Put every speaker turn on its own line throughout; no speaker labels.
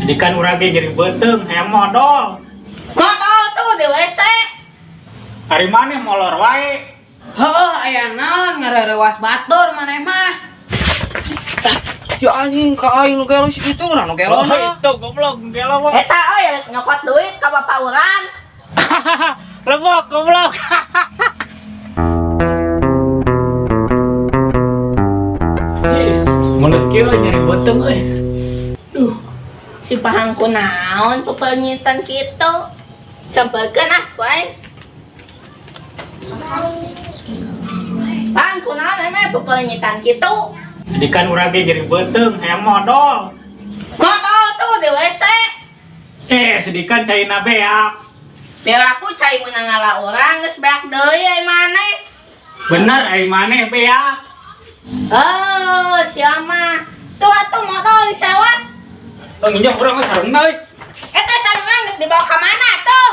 Jadi kan urang ge jadi beuteung hayang modal.
Modal tuh di WC.
Hari maneh molor wae.
Heuh, aya naon ngarerewas batur maneh mah.
Ya anjing ka aing nu gelo situ urang nu gelo
Oh, itu goblok gelo mah.
Eta euy nyokot duit ka bapak urang.
Lebok goblok. Jis, mulus kieu nyari beuteung euy.
Duh, si pahangku naon pepenyitan kitu. Sampeukeun ah ku aing. Pahangku naon emeh pepenyitan kitu.
Jadi kan urang ge jadi beuteung hayang modal.
Modal tuh di WC.
Sedikan caina beak.
Biar aku cai menang ngala orang geus beak deui ai maneh.
Bener ai maneh beak.
Oh, siapa? Tuh atuh modal disewat.
Nginjem urang mah sareng deui.
Eta sarungan geus dibawa ka mana tuh?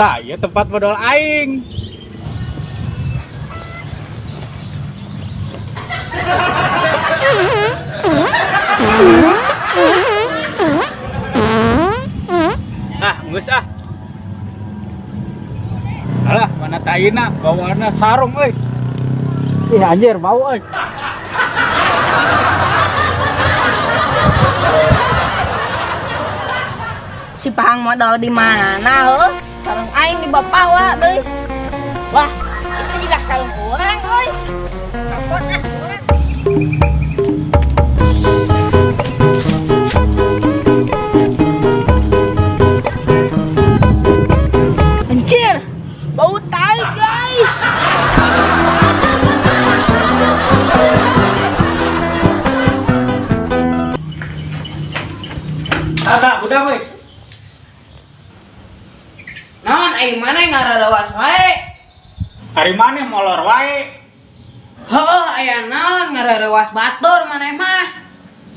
Tah, ieu tempat modal aing. Geus ah. Alah, mana taina bawaana sarung euy. Ih anjir bau euy.
Si Pahang modal di mana heuh? Sarung aing di bapawa deui. Wah, itu juga sarung urang euy. Kapot ah urang. Anjir, bau tai guys.
Ada udah weh.
Naon aing maneh ngarerewas wae?
Hari maneh molor wae.
Heuh, aya naon ngarerewas batur maneh mah?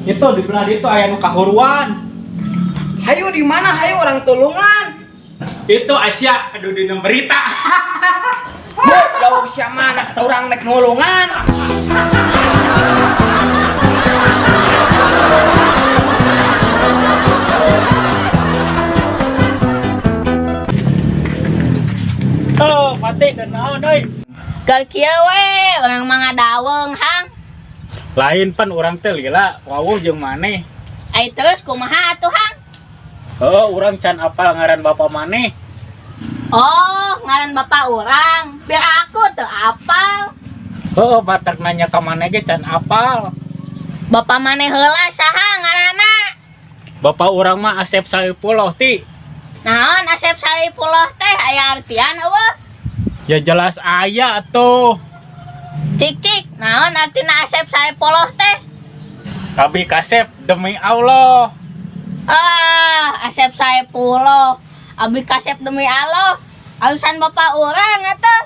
Itu di belah ditu aya nu kahuruan.
Hayu di mana hayu orang tulungan?
Itu Asia aduh dina berita.
Jauh sia mana orang nek nulungan.
Tuh, pati dan naon euy.
Ke kieu we, urang mah ngadaweung hang.
Lain pan urang teh lila wawuh jeung maneh.
Ai terus kumaha atuh hang?
Heuh, urang can apal ngaran bapa maneh.
Oh, ngaran bapak urang. Biar aku teu apal.
Heuh, batak nanya ka maneh ge can apal.
Bapak maneh heula saha ngaranna?
Bapak urang mah Asep Saipullah ti.
Naon Asep Saipullah teh aya artian eueuh?
Ya jelas aya atuh.
Cik, naon artina Asep Saipullah teh?
Abi kasep demi Allah.
Ah, Asep Saipullah. Abi kasep demi Allah. Alusan bapak urang atuh.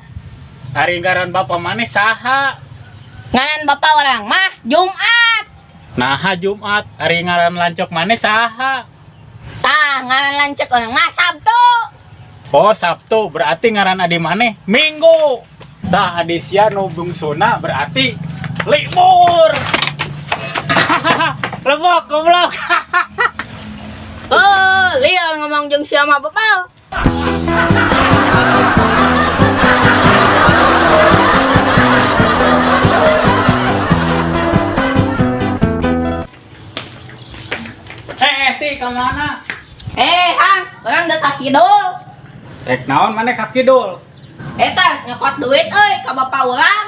Hari ngaran bapa maneh saha?
Ngaran bapak urang mah Jumat.
Naha Jumat, hari ngaran lancok maneh saha?
Tah, ngaran lancek urang mah Sabtu.
Oh, Sabtu berarti ngaran adi maneh Minggu. Tah adi sia nu bungsuna berarti libur. Lebok goblok.
Oh, liar ngomong jeung sia mah bebal.
Ti ka mana?
Hang, orang udah kaki dul.
Rek naon maneh ka kidul?
Eta nyokot duit euy ka bapak urang.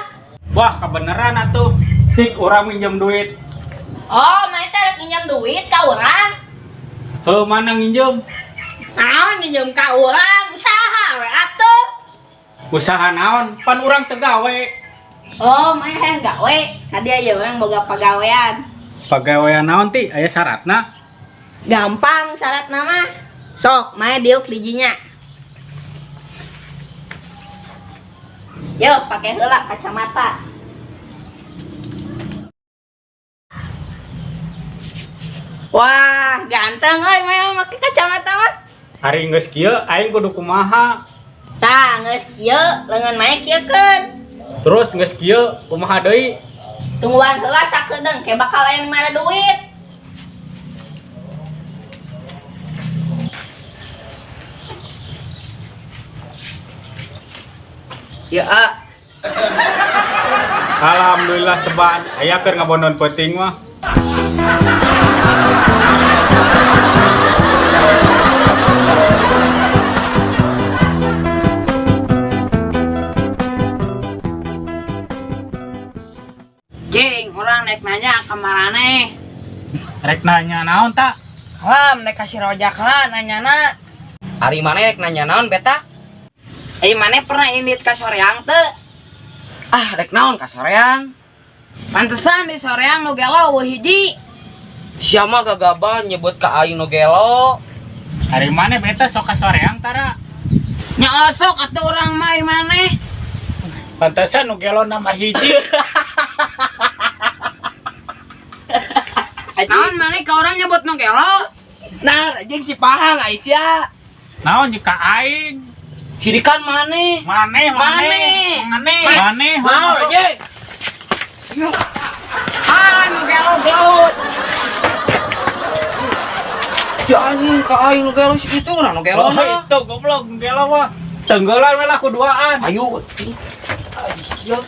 Wah, kebeneran atuh. Cik urang minjem duit.
Oh, mah eta rek nginjem duit ka urang.
Heuh, mana nginjem?
Naon nginjem ka urang? Usaha we atuh.
Usaha naon? Pan urang teu gawe.
Oh, mah hayang gawe. Tadi aya urang boga pagawean.
Pagawean naon ti? Aya syaratna?
Gampang syarat nama. Sok, mah diuk lijinya. Yo, pakai heula kacamata. Wah, ganteng euy mah make kacamata
Ari geus kieu aing kudu kumaha?
Tah geus kieu leungeun mae kieukeun.
Terus geus kieu kumaha deui?
Tungguan heula sakedeung ke bakal aya mana duit.
Ya, A.
Alhamdulillah cobaan aya keur ngabondon peuting mah.
Jeng, orang naik nanya ke marane.
Rek nanya naon tak?
Lam, naik kasih rojak lah nanyana.
Ari mana rek nanya naon beta?
Mana pernah indit ke soreang teu?
Ah, rek naon ka soreang?
Pantesan di soreang nu gelo weuh hiji.
Sia mah gagabah nyebut ka aing nu gelo.
Ari mana beta sok ka soreang tara?
Nyosok atuh urang mah di maneh.
Pantesan nu gelo nama hiji.
Naon maneh ka urang nyebut nu gelo?
Nah, jeung si Pahang Aisyah.
Naon jika aing?
Sirikan maneh.
Maneh.
Mau jeung.
Ah, nu gelo gelut.
Ya anjing ka aing nu gelo si itu mah nu gelo.
Oh, itu goblok gelo mah. Tenggelan we lah kuduaan.
Ayo. Aisyah.